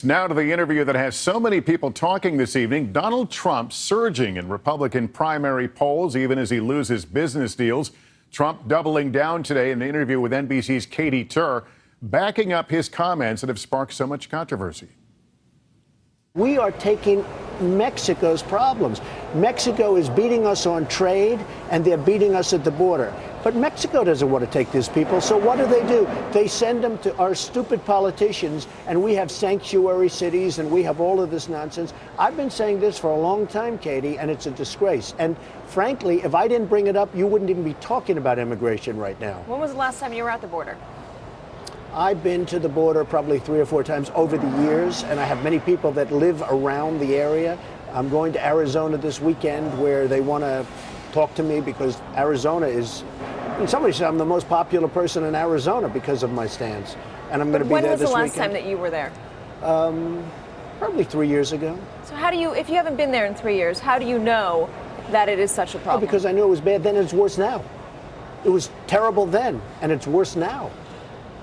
Now to the interview that has so many people talking this evening. Donald Trump surging in Republican primary polls even as he loses business deals. Trump doubling down today in an interview with NBC's Katy Tur, backing up his comments that have sparked so much controversy. We are taking Mexico's problems. Mexico is beating us on trade, and they're beating us at the border. But Mexico doesn't want to take these people, so what do? They send them to our stupid politicians, and we have sanctuary cities, and we have all of this nonsense. I've been saying this for a long time, Katie, and it's a disgrace. And frankly, if I didn't bring it up, you wouldn't even be talking about immigration right now. When was the last time you were at the border? I've been to the border probably 3 or 4 times over the years, and I have many people that live around the area. I'm going to Arizona this weekend where they want to talk to me because Arizona is, and somebody said I'm the most popular person in Arizona because of my stance. And I'm going to be there this weekend. When was the last time that you were there? Probably 3 years ago. So how do you, if you haven't been there in 3 years, how do you know that it is such a problem? Oh, because I knew it was bad then and it's worse now. It was terrible then and it's worse now.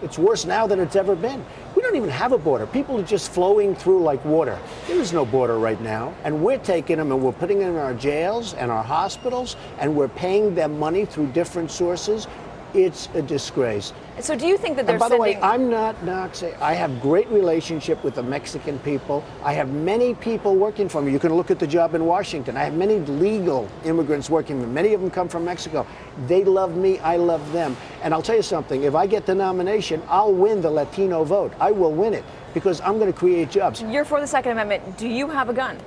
It's worse now than it's ever been. We don't even have a border. People are just flowing through like water. There is no border right now. And we're taking them and we're putting them in our jails and our hospitals, and we're paying them money through different sources. It's a disgrace. So do you think that they're sending... By the way, I'm not Nazi. I have great relationship with the Mexican people. I have many people working for me. You can look at the job in Washington. I have many legal immigrants working for me. Many of them come from Mexico. They love me. I love them. And I'll tell you something. If I get the nomination, I'll win the Latino vote. I will win it because I'm going to create jobs. You're for the Second Amendment. Do you have a gun?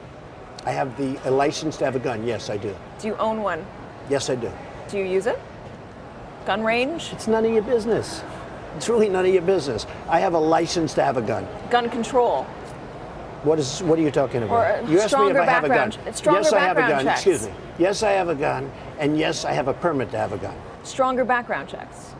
I have a license to have a gun. Yes, I do. Do you own one? Yes, I do. Do you use it? Gun range? It's none of your business. It's really none of your business. I have a license to have a gun. Gun control. What are you talking about? Or you asked me if I have a gun. Yes, I have a gun. Checks. Excuse me. Yes, I have a gun, and yes, I have a permit to have a gun. Stronger background checks.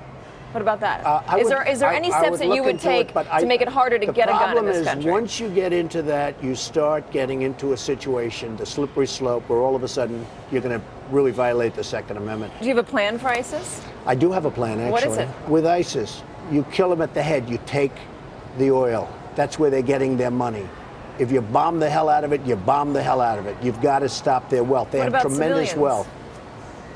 What about that? Is there any steps that you would take to make it harder to get a gun in this country? The problem is, once you get into that, you start getting into a situation, the slippery slope, where all of a sudden you're going to really violate the Second Amendment. Do you have a plan for ISIS? I do have a plan, actually. What is it? With ISIS, you kill them at the head, you take the oil. That's where they're getting their money. If you bomb the hell out of it, you bomb the hell out of it. You've got to stop their wealth. They have tremendous wealth.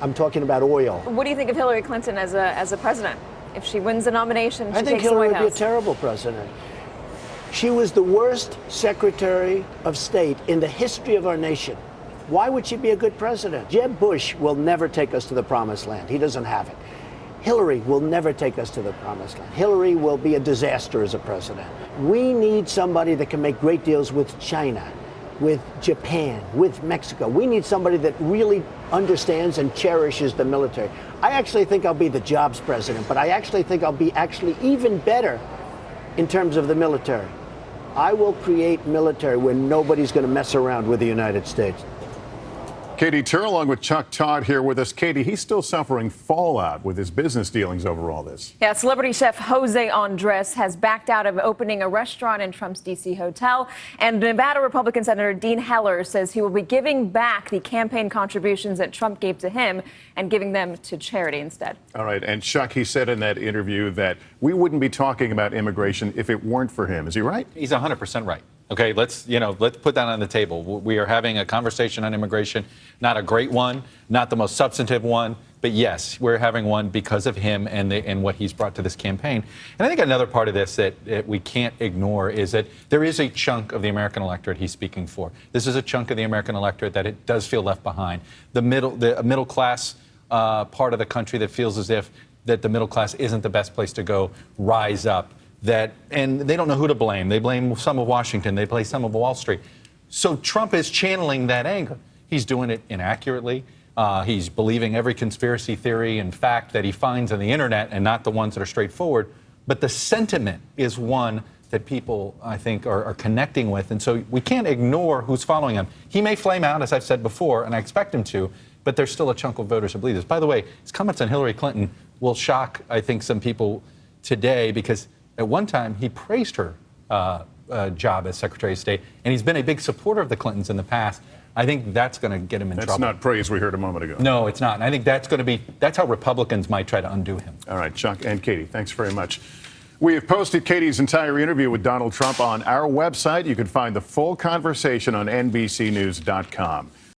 I'm talking about oil. What do you think of Hillary Clinton as a president? If she wins the nomination, she takes the White House. I think Hillary would be a terrible president. She was the worst Secretary of State in the history of our nation. Why would she be a good president? Jeb Bush will never take us to the promised land. He doesn't have it. Hillary will never take us to the promised land. Hillary will be a disaster as a president. We need somebody that can make great deals with China, with Japan, with Mexico. We need somebody that really understands and cherishes the military. I actually think I'll be the jobs president, but I actually think I'll be even better in terms of the military. I will create military where nobody's going to mess around with the United States. Katy Tur, along with Chuck Todd here with us. Katy, he's still suffering fallout with his business dealings over all this. Yeah, celebrity chef Jose Andres has backed out of opening a restaurant in Trump's D.C. hotel. And Nevada Republican Senator Dean Heller says he will be giving back the campaign contributions that Trump gave to him and giving them to charity instead. All right. And Chuck, he said in that interview that we wouldn't be talking about immigration if it weren't for him. Is he right? He's 100% right. Okay, let's put that on the table. We are having a conversation on immigration, not a great one, not the most substantive one, but yes, we're having one because of him and what he's brought to this campaign. And I think another part of this that we can't ignore is that there is a chunk of the American electorate he's speaking for. This is a chunk of the American electorate that it does feel left behind. The middle class part of the country that feels as if that the middle class isn't the best place to go rise up. And they don't know who to blame. They blame some of Washington. They blame some of Wall Street. So Trump is channeling that anger. He's doing it inaccurately. He's believing every conspiracy theory and fact that he finds on the internet and not the ones that are straightforward. But the sentiment is one that people, I think, are connecting with. And so we can't ignore who's following him. He may flame out, as I've said before, and I expect him to, but there's still a chunk of voters who believe this. By the way, his comments on Hillary Clinton will shock, I think, some people today because at one time, he praised her job as Secretary of State, and he's been a big supporter of the Clintons in the past. I think that's going to get him in trouble. That's not praise we heard a moment ago. No, it's not. And I think that's how Republicans might try to undo him. All right, Chuck and Katy, thanks very much. We have posted Katie's entire interview with Donald Trump on our website. You can find the full conversation on NBCnews.com.